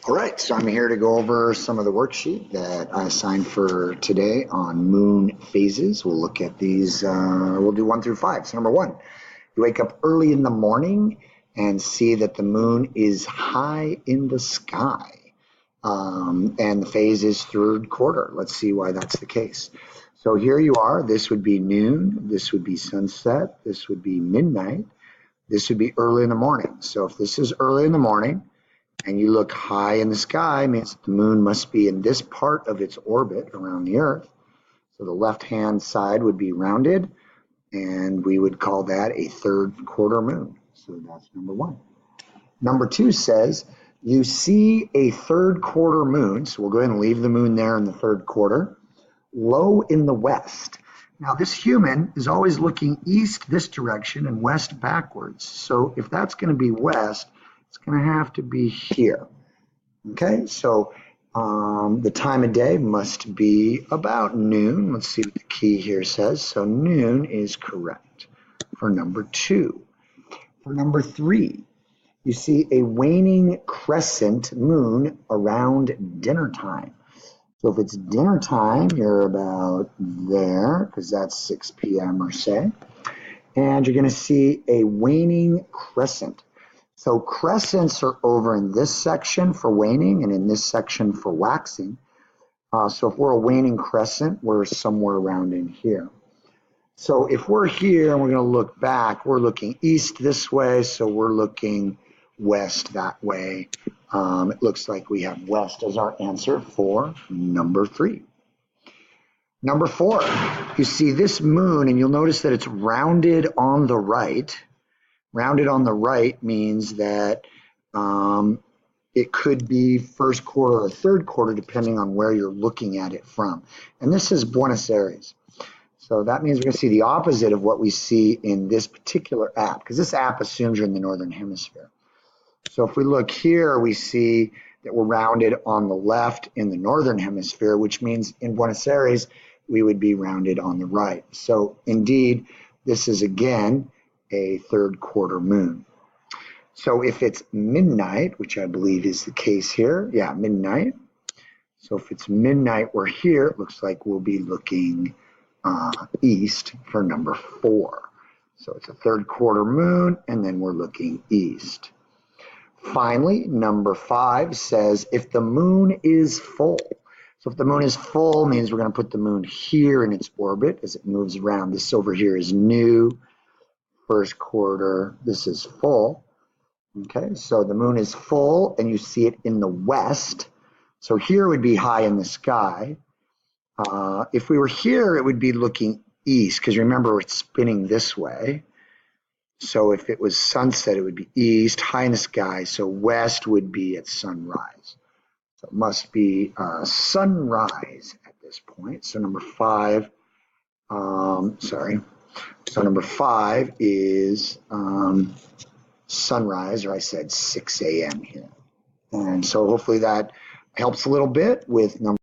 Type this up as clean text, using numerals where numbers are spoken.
All right, so I'm here to go over some of the worksheet that I assigned for today on moon phases. We'll look at these, we'll do 1 through 5. So number 1, you wake up early in the morning and see that the moon is high in the sky. And the phase is third quarter. Let's see why that's the case. So here you are. This would be noon. This would be sunset. This would be midnight. This would be early in the morning. So if this is early in the morning, and you look high in the sky, means the moon must be in this part of its orbit around the Earth. So the left-hand side would be rounded, and we would call that a third quarter moon. So that's number 1. Number 2 says, you see a third quarter moon, so we'll go ahead and leave the moon there in the third quarter, low in the west. Now this human is always looking east this direction and west backwards. So if that's going to be west, it's going to have to be here. Okay, so the time of day must be about noon. Let's see what the key here says. So noon is correct for number 2. For number 3, you see a waning crescent moon around dinner time. So if it's dinner time, you're about there, because that's 6 p.m. or say. And you're going to see a waning crescent. So crescents are over in this section for waning and in this section for waxing. So if we're a waning crescent, we're somewhere around in here. So if we're here and we're going to look back, we're looking east this way, so we're looking west that way. It looks like we have west as our answer for number 3. Number 4, you see this moon, and you'll notice that it's rounded on the right. Rounded on the right means that it could be first quarter or third quarter, depending on where you're looking at it from. And this is Buenos Aires. So that means we're going to see the opposite of what we see in this particular app, because this app assumes you're in the northern hemisphere. So if we look here, we see that we're rounded on the left in the northern hemisphere, which means in Buenos Aires, we would be rounded on the right. So indeed, this is again a third quarter moon. So if it's midnight, which I believe is the case here, yeah, midnight. So if it's midnight, we're here, it looks like we'll be looking east for number 4. So it's a third quarter moon, and then we're looking east. Finally, number 5 says if the moon is full. So if the moon is full, means we're going to put the moon here in its orbit as it moves around. This over here is new. First quarter, this is full. Okay, so the moon is full and you see it in the west. So here would be high in the sky. If we were here, it would be looking east, because remember it's spinning this way. So if it was sunset, it would be east, high in the sky. So west would be at sunrise. So it must be sunrise at this point. So number 5, So number 5 is sunrise, or I said 6 a.m. here. And so hopefully that helps a little bit with number